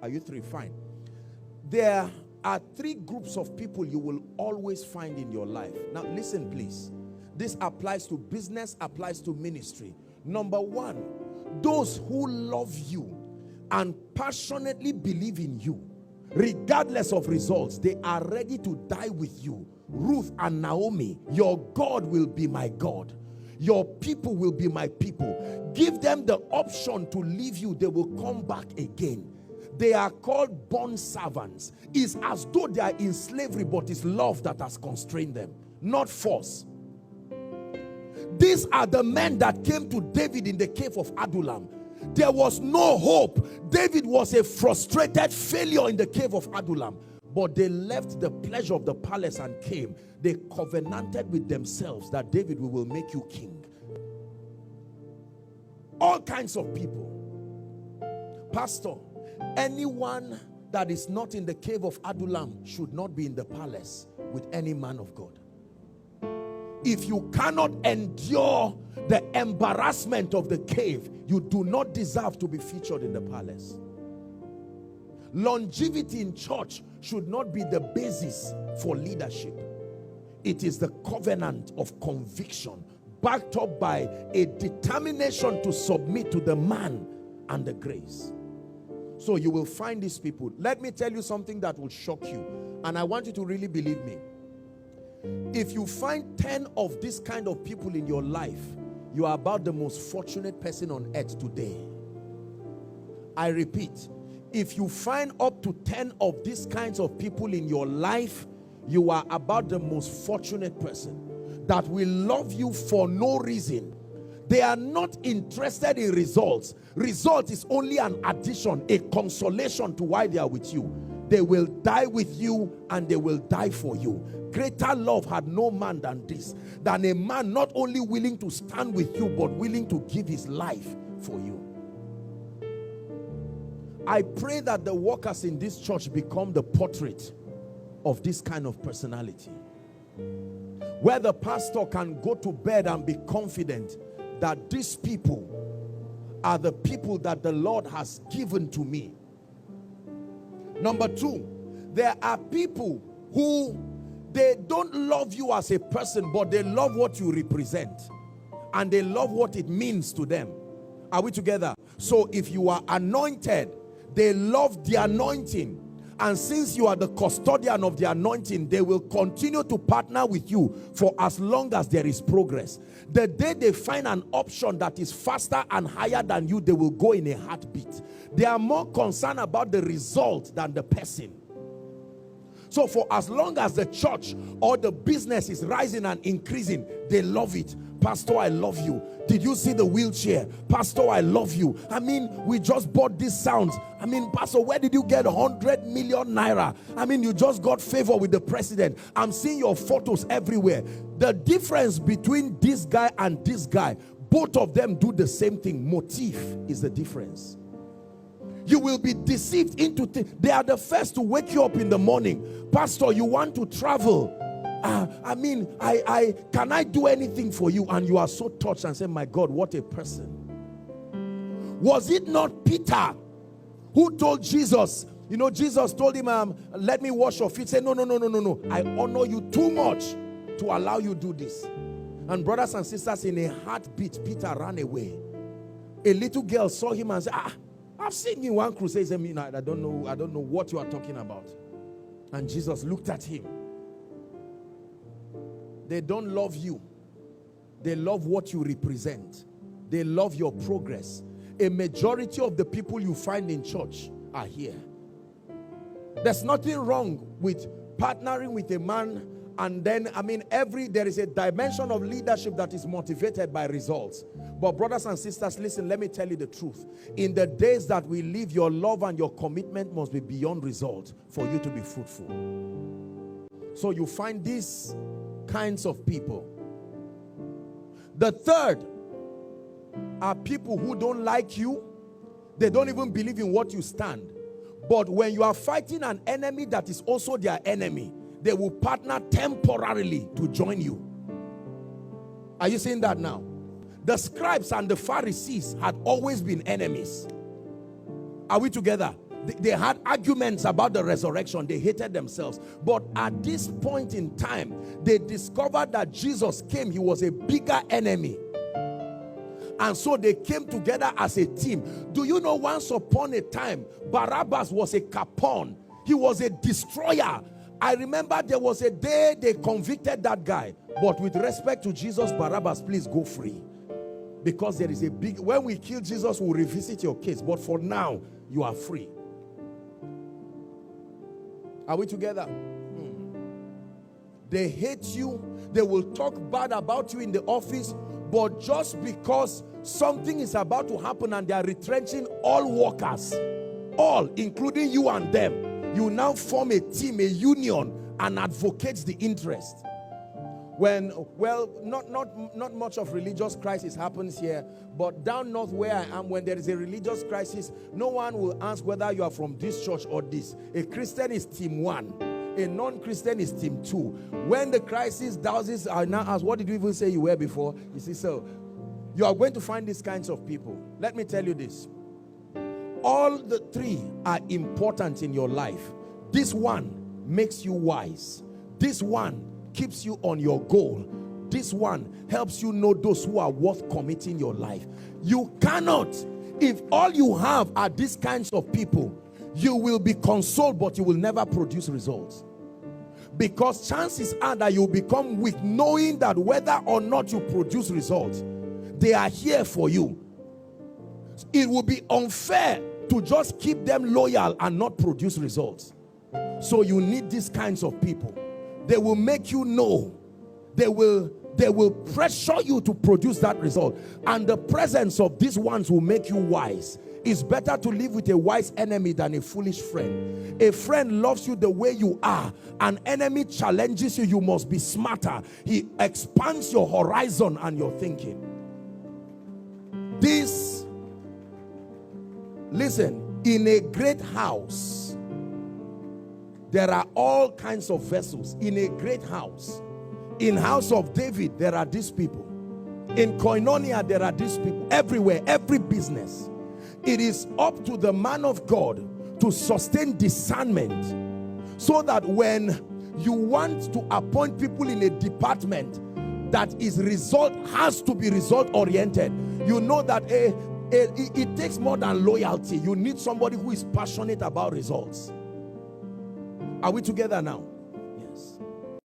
Are you three? Fine. There are three groups of people you will always find in your life. Now listen please. This applies to business, applies to ministry. Number one, those who love you and passionately believe in you, regardless of results. They are ready to die with you. Ruth and Naomi, your God will be my God. Your people will be my people. Give them the option to leave you. They will come back again. They are called bond servants. It's as though they are in slavery, but it's love that has constrained them, not force. These are the men that came to David in the cave of Adullam. There was no hope. David was a frustrated failure in the cave of Adullam. But they left the pleasure of the palace and came. They covenanted with themselves that David, we will make you king. All kinds of people. Pastor, anyone that is not in the cave of Adullam should not be in the palace with any man of God. If you cannot endure the embarrassment of the cave, you do not deserve to be featured in the palace. Longevity in church should not be the basis for leadership. It is the covenant of conviction backed up by a determination to submit to the man and the grace. So you will find these people. Let me tell you something that will shock you, and I want you to really believe me. If you find 10 of this kind of people in your life, you are about the most fortunate person on earth today. I repeat, if you find up to 10 of these kinds of people in your life, you are about the most fortunate person that will love you for no reason. They are not interested in results. Result is only an addition, a consolation to why they are with you. They will die with you and they will die for you. Greater love had no man than this, than a man not only willing to stand with you, but willing to give his life for you. I pray that the workers in this church become the portrait of this kind of personality, where the pastor can go to bed and be confident that these people are the people that the Lord has given to me. Number two, there are people who they don't love you as a person, but they love what you represent and they love what it means to them. Are we together? So if you are anointed, they love the anointing, and since you are the custodian of the anointing, they will continue to partner with you for as long as there is progress. The day they find an option that is faster and higher than you, they will go in a heartbeat. They are more concerned about the result than the person. So for as long as the church or the business is rising and increasing, they love it. Pastor, I love you. Did you see the wheelchair? Pastor, I love you. I mean, we just bought these sounds. I mean, Pastor, where did you get 100 million naira? I mean, you just got favor with the president. I'm seeing your photos everywhere. The difference between this guy and this guy, both of them do the same thing. Motif is the difference. You will be deceived into things. They are the first to wake you up in the morning. Pastor, you want to travel? Can I do anything for you? And you are so touched and say, my God, what a person. Was it not Peter who told Jesus, you know, Jesus told him, let me wash your feet. Say, no. I honor you too much to allow you do this. And brothers and sisters, in a heartbeat, Peter ran away. A little girl saw him and said, I've seen you in one crusade. I don't know what you are talking about. And Jesus looked at him. They don't love you. They love what you represent. They love your progress. A majority of the people you find in church are here. There's nothing wrong with partnering with a man, and then, there is a dimension of leadership that is motivated by results. But brothers and sisters, listen, let me tell you the truth. In the days that we live, your love and your commitment must be beyond result for you to be fruitful. So you find these kinds of people. The third are people who don't like you. They don't even believe in what you stand. But when you are fighting an enemy that is also their enemy, they will partner temporarily to join you. Are you seeing that now? The scribes and the Pharisees had always been enemies. Are we together? They had arguments about the resurrection. They hated themselves. But at this point in time, they discovered that Jesus came. He was a bigger enemy. And so they came together as a team. Do you know, once upon a time, Barabbas was a capon. He was a destroyer. I remember there was a day they convicted that guy. But with respect to Jesus, Barabbas, please go free. Because there is a big... When we kill Jesus, we'll revisit your case. But for now, you are free. Are we together? They hate you. They will talk bad about you in the office. But just because something is about to happen and they are retrenching all workers, all, including you and them, you now form a team, a union, and advocates the interest. When, well, not much of religious crisis happens here, but down north where I am, when there is a religious crisis, no one will ask whether you are from this church or this. A Christian is team 1. A non-Christian is team 2. When the crisis douses are now asked, what did you even say you were before? You see, so you are going to find these kinds of people. Let me tell you this. All the three are important in your life. This one makes you wise. This one keeps you on your goal. This one helps you know those who are worth committing your life. You cannot, if all you have are these kinds of people, you will be consoled, but you will never produce results. Because chances are that you become weak, knowing that whether or not you produce results, they are here for you. It will be unfair to just keep them loyal and not produce results. So you need these kinds of people. They will make you know. They will pressure you to produce that result. And the presence of these ones will make you wise. It's better to live with a wise enemy than a foolish friend. A friend loves you the way you are. An enemy challenges you. You must be smarter. He expands your horizon and your thinking. This, listen, in a great house, there are all kinds of vessels. In a great house, in house of David, there are these people. In Koinonia, there are these people. Everywhere, every business. It is up to the man of God to sustain discernment, so that when you want to appoint people in a department that has to be result oriented, you know that it takes more than loyalty. You need somebody who is passionate about results. Are we together now? Yes.